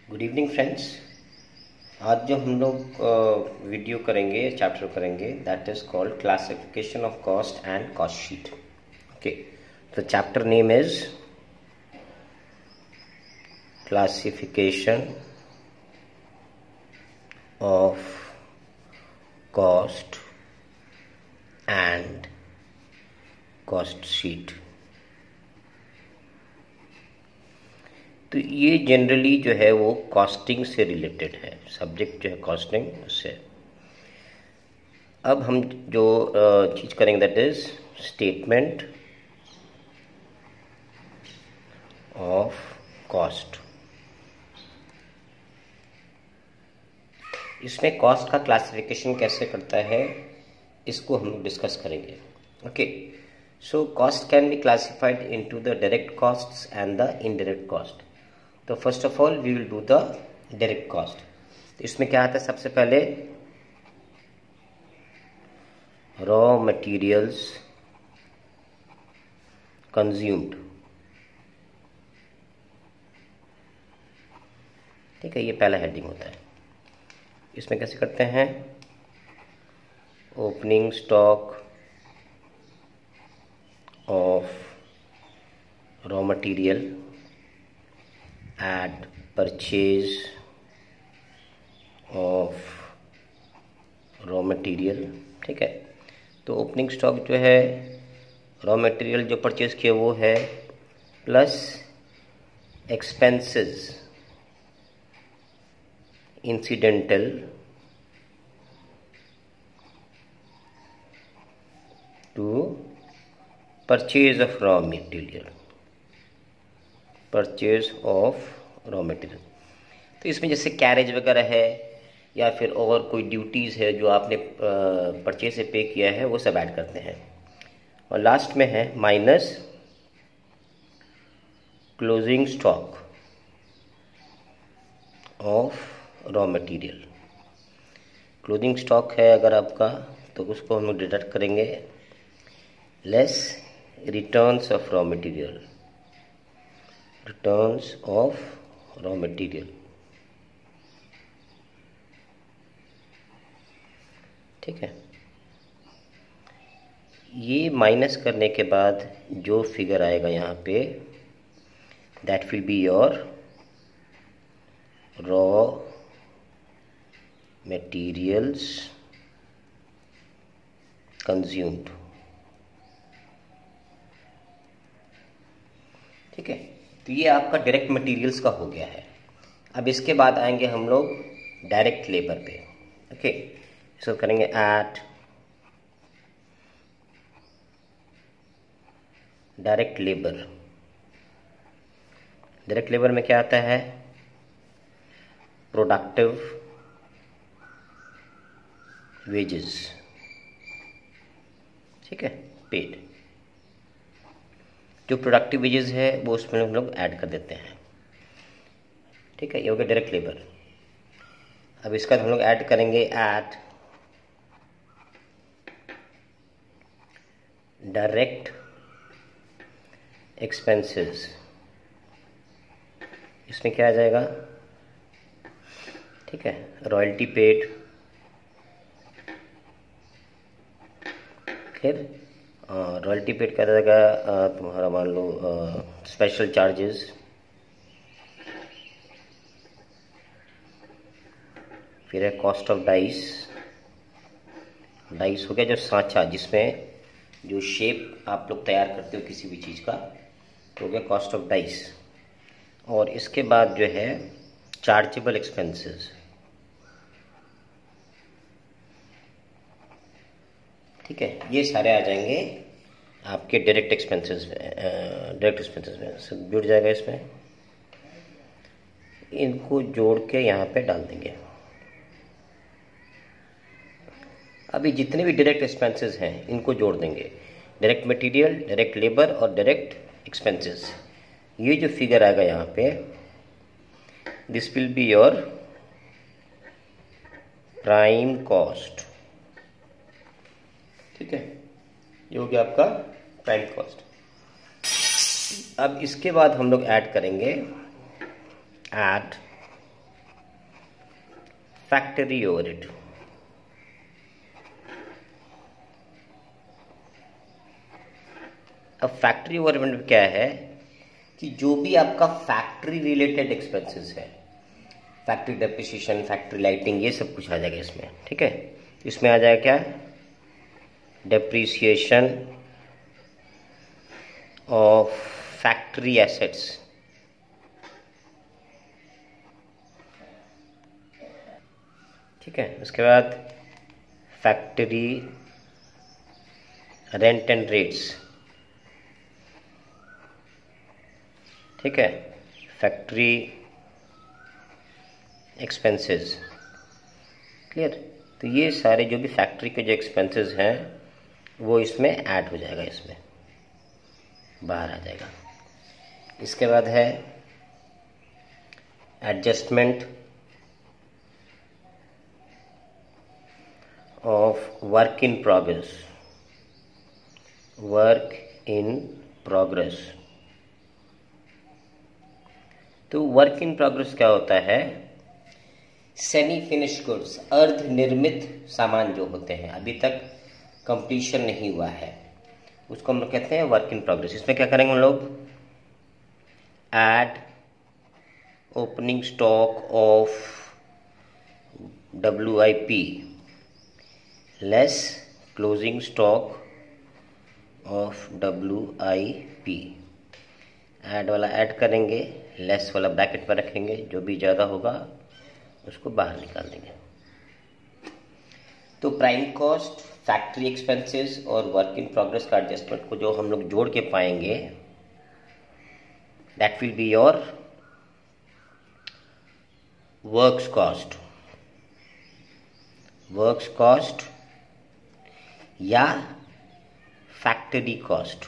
Good evening friends. आज जो हम लोग वीडियो करेंगे, चैप्टर करेंगे, that is called classification of cost and cost sheet. Okay, तो chapter name is classification of cost and cost sheet. तो ये जनरली जो है वो कॉस्टिंग से रिलेटेड है, सब्जेक्ट जो है कॉस्टिंग उससे। अब हम जो चीज करेंगे that is statement of cost. इसमें कॉस्ट का क्लासिफिकेशन कैसे करता है इसको हम लोग डिस्कस करेंगे। Okay, so cost can be classified into the direct costs and the indirect cost. तो first of all we will do the direct cost. तो इसमें क्या आता है, सबसे पहले रॉ मटेरियल्स कंज्यूम्ड। ठीक है, ये पहला हेडिंग होता है। इसमें कैसे करते हैं, opening stock of raw material at purchase of raw material. ठीक है, तो ओपनिंग स्टॉक जो है रॉ मटेरियल जो परचेज किया वो है, plus expenses incidental to purchase of raw material, purchase of raw material. तो इसमें जैसे कैरेज वगैरह है या फिर और कोई ड्यूटीज़ है जो आपने परचेज से पे किया है वो सब ऐड करते हैं। और लास्ट में है minus closing stock of raw material. Closing stock है अगर आपका तो उसको हम लोग डिडक्ट करेंगे, less returns of raw material, returns of raw material. ठीक है, ये माइनस करने के बाद जो फिगर आएगा यहाँ पे that will be your raw materials consumed. ठीक है, तो ये आपका डायरेक्ट मटेरियल्स का हो गया है। अब इसके बाद आएंगे हम लोग डायरेक्ट लेबर पे। ओके, इसको करेंगे at direct labour. Direct labour में क्या आता है, प्रोडक्टिव वेजेस। ठीक है, पेड। जो प्रोडक्टिव वेजेस है वो उसमें हम लोग ऐड कर देते हैं। ठीक है, ये हो गया डायरेक्ट लेबर। अब इसका हम लोग ऐड करेंगे एट डायरेक्ट एक्सपेंसेस। इसमें क्या आ जाएगा, ठीक है, रॉयल्टी पेड, फिर रॉयल्टी पेड क्या जाएगा तुम्हारा, मान लो स्पेशल चार्जेस, फिर है कॉस्ट ऑफ डाइस। डाइस हो गया जो सांचा, जिसमें जो शेप आप लोग तैयार करते हो किसी भी चीज़ का, तो हो गया कॉस्ट ऑफ डाइस। और इसके बाद जो है चार्जेबल एक्सपेंसेस। ठीक है, ये सारे आ जाएंगे आपके डायरेक्ट एक्सपेंसेस में। डायरेक्ट एक्सपेंसेस में सब जुड़ जाएगा इसमें। इनको जोड़ के यहाँ पे डाल देंगे। अभी जितने भी डायरेक्ट एक्सपेंसेस हैं इनको जोड़ देंगे, डायरेक्ट मटेरियल, डायरेक्ट लेबर और डायरेक्ट एक्सपेंसेस। ये जो फिगर आएगा यहाँ पे, this will be your prime cost. ठीक है, ये हो गया आपका प्राइम कॉस्ट। अब इसके बाद हम लोग ऐड करेंगे एट फैक्ट्री ओवरहेड। अब फैक्ट्री ओवरहेड में क्या है कि जो भी आपका फैक्ट्री रिलेटेड एक्सपेंसेस है, फैक्ट्री डेप्रिसिएशन, फैक्ट्री लाइटिंग, ये सब कुछ आ जाएगा इसमें। ठीक है, इसमें आ जाएगा क्या, डेप्रिसिएशन ऑफ फैक्ट्री एसेट्स। ठीक है, उसके बाद फैक्ट्री रेंट एंड रेट्स। ठीक है, फैक्ट्री एक्सपेंसेस। क्लियर। तो ये सारे जो भी फैक्ट्री के जो एक्सपेंसेस हैं वो इसमें ऐड हो जाएगा, इसमें बाहर आ जाएगा। इसके बाद है adjustment of work in progress. Work in progress. तो वर्क इन प्रोग्रेस क्या होता है, सेमी फिनिश्ड गुड्स, अर्ध निर्मित सामान जो होते हैं, अभी तक कंप्लीशन नहीं हुआ है, उसको हम लोग कहते हैं वर्क इन प्रोग्रेस। इसमें क्या करेंगे हम लोग, add opening stock of WIP less closing stock of WIP। Add वाला ऐड करेंगे, लेस वाला ब्रैकेट में रखेंगे, जो भी ज़्यादा होगा उसको बाहर निकाल देंगे। तो प्राइम कॉस्ट, फैक्ट्री एक्सपेंसेस और वर्क इन प्रोग्रेस का एडजस्टमेंट को जो हम लोग जोड़ के पाएंगे, that will be your works cost. Works cost या फैक्ट्री कॉस्ट।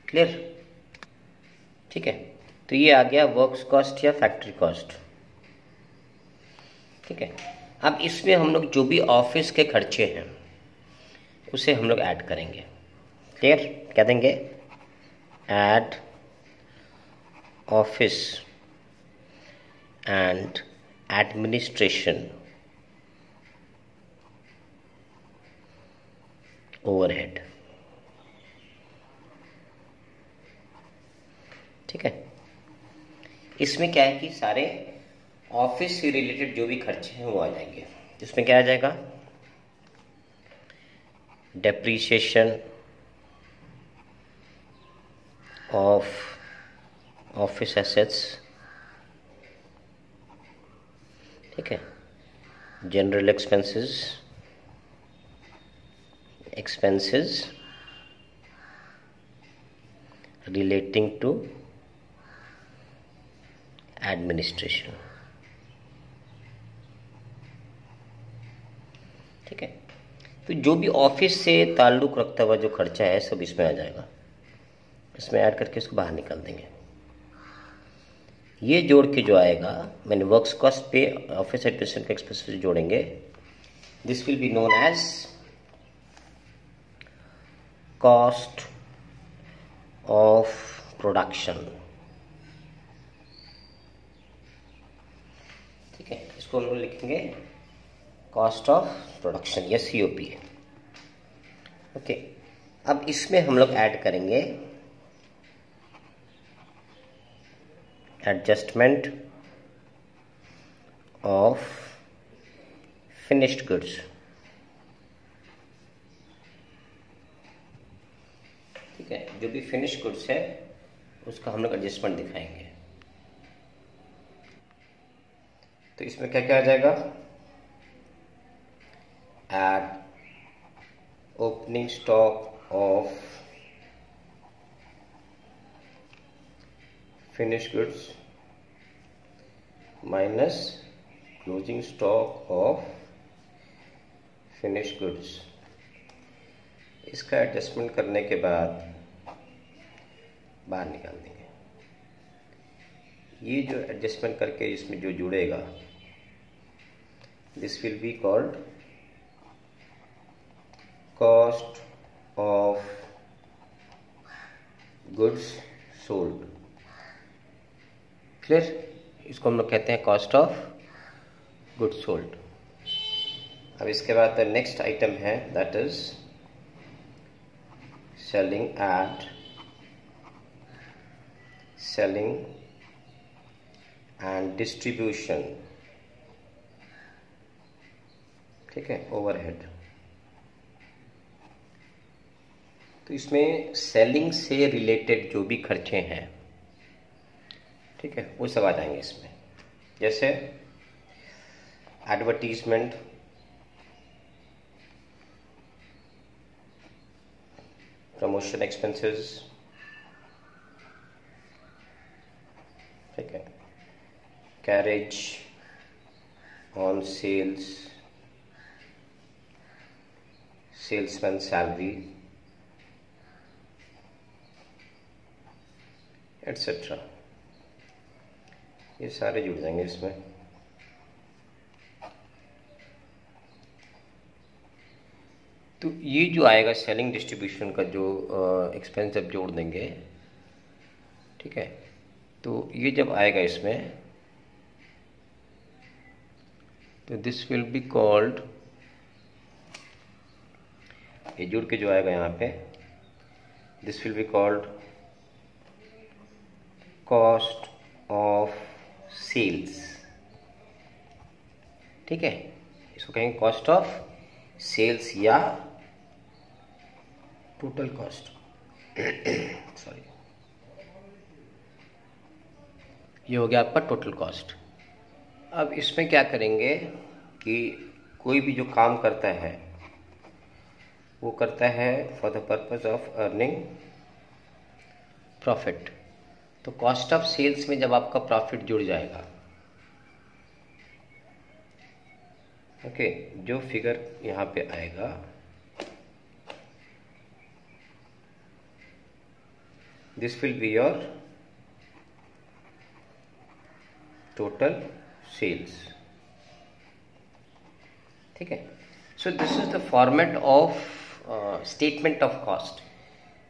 क्लियर। ठीक है, तो ये आ गया वर्क्स कॉस्ट या फैक्ट्री कॉस्ट। ठीक है, अब इसमें हम लोग जो भी ऑफिस के खर्चे हैं उसे हम लोग ऐड करेंगे। क्लियर, क्या देंगे, add office and administration overhead. ठीक है, इसमें क्या है कि सारे ऑफिस से रिलेटेड जो भी खर्चे हैं वो आ जाएंगे। इसमें क्या आ जाएगा, डेप्रीशिएशन ऑफ ऑफिस एसेट्स। ठीक है, general expenses relating to administration। ठीक है, तो जो भी ऑफिस से ताल्लुक रखता हुआ जो खर्चा है सब इसमें आ जाएगा। इसमें ऐड करके इसको बाहर निकाल देंगे। ये जोड़ के जो आएगा, मैंने वर्क्स कॉस्ट पे ऑफिस एडमिनिस्ट्रेशन के एक्सपेंसेस जोड़ेंगे, this will be known as cost of production. ठीक है, इसको हम लोग लिखेंगे कॉस्ट ऑफ प्रोडक्शन या COP। ओके, अब इसमें हम लोग ऐड करेंगे एडजस्टमेंट ऑफ फिनिश्ड गुड्स। ठीक है, जो भी फिनिश्ड गुड्स है उसका हम लोग एडजस्टमेंट दिखाएंगे। तो इसमें क्या क्या आ जाएगा, add opening stock of finished goods minus closing stock of finished goods. इसका एडजस्टमेंट करने के बाद बाहर निकाल देंगे। ये जो एडजस्टमेंट करके इसमें जो जुड़ेगा, this will be called cost of goods sold. Clear, इसको हम लोग कहते हैं कॉस्ट ऑफ गुड सोल्ड। अब इसके बाद नेक्स्ट आइटम है that is selling and distribution. ठीक है, ओवरहेड। तो इसमें सेलिंग से रिलेटेड जो भी खर्चे हैं, ठीक है, वो सब आ जाएंगे इसमें। जैसे एडवर्टीजमेंट, प्रमोशन एक्सपेंसेस, ठीक है, carriage on sales, salesman salary etcetera, ये सारे जुड़ जाएंगे इसमें। तो ये जो आएगा सेलिंग डिस्ट्रीब्यूशन का जो एक्सपेंस जब जोड़ देंगे, ठीक है, तो ये जब आएगा इसमें, तो दिस विल बी कॉल्ड, ये जुड़ के जो आएगा यहाँ पे, this will be called cost of sales. ठीक है, इसको कहेंगे कॉस्ट ऑफ सेल्स या टोटल कॉस्ट। सॉरी, ये हो गया आपका टोटल कॉस्ट। अब इसमें क्या करेंगे कि कोई भी जो काम करता है वो करता है for the purpose of earning profit. तो कॉस्ट ऑफ सेल्स में जब आपका प्रॉफिट जुड़ जाएगा, ओके, जो फिगर यहाँ पे आएगा this will be your total sales. ठीक है, so this is the format of statement of cost.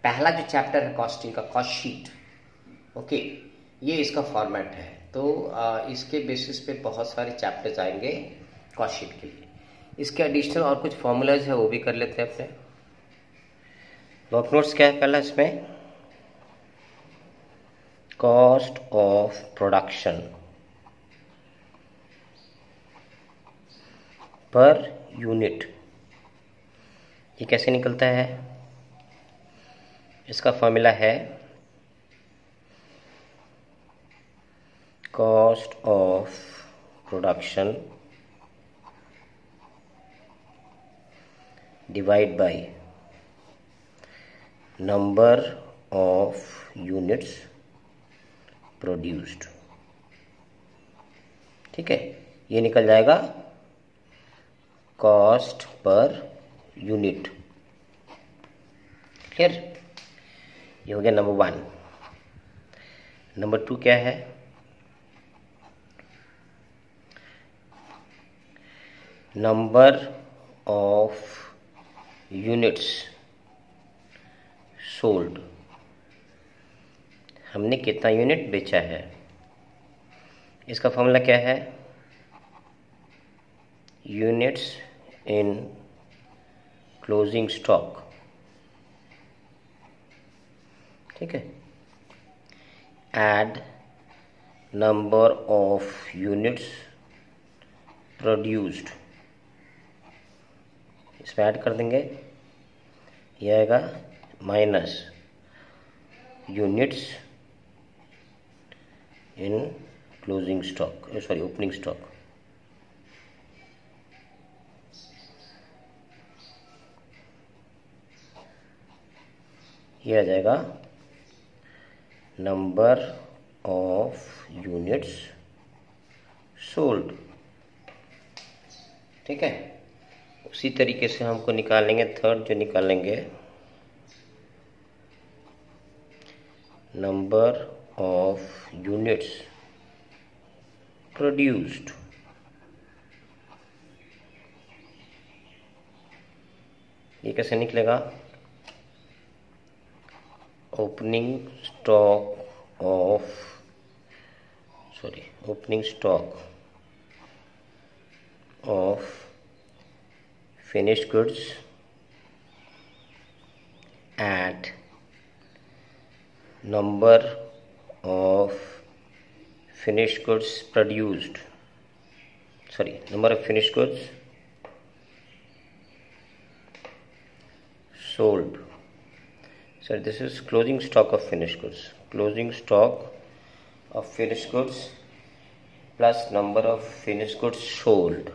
पहला जो चैप्टर है कॉस्टिंग का, कॉस्ट शीट, ओके, ये इसका फॉर्मेट है। तो इसके बेसिस पे बहुत सारे चैप्टर्स आएंगे कॉस्ट शीट के लिए। इसके एडिशनल और कुछ फॉर्मूलाज है वो भी कर लेते हैं अपने। वर्क नोट्स क्या है पहला इसमें, cost of production per unit, ये कैसे निकलता है, इसका फॉर्मूला है cost of production divide by number of units produced. ठीक है, ये निकल जाएगा कॉस्ट पर यूनिट। क्लियर, ये हो गया नंबर 1। नंबर 2 क्या है, नंबर ऑफ यूनिट्स सोल्ड, हमने कितना यूनिट बेचा है। इसका फॉर्मूला क्या है, यूनिट्स इन क्लोजिंग स्टॉक। ठीक है, add number of units produced, इसमें ऐड कर देंगे, यह आएगा minus units in closing stock, sorry opening stock. ये आ जाएगा नंबर ऑफ यूनिट्स सोल्ड। ठीक है, उसी तरीके से हमको निकालेंगे थर्ड, जो निकालेंगे नंबर ऑफ यूनिट्स प्रोड्यूस्ड। ये कैसे निकलेगा, opening stock of opening stock of finished goods at number of finished goods produced, number of finished goods sold. So this is closing stock of finished goods, closing stock of finished goods plus number of finished goods sold.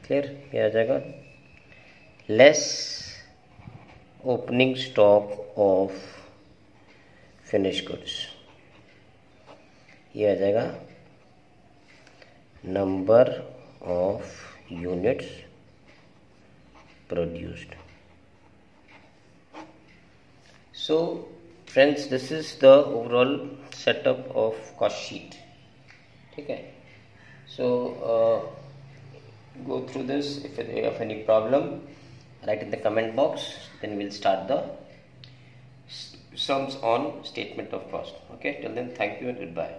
Clear, ये आ जाएगा less opening stock of finish goods, ये आ जाएगा number of units produced. So friends, this is the overall setup of cost sheet. ठीक है, सो go through this. If you have any problem, write in the comment box, then we'll start the sums on statement of cost. Okay, till then, thank you and goodbye.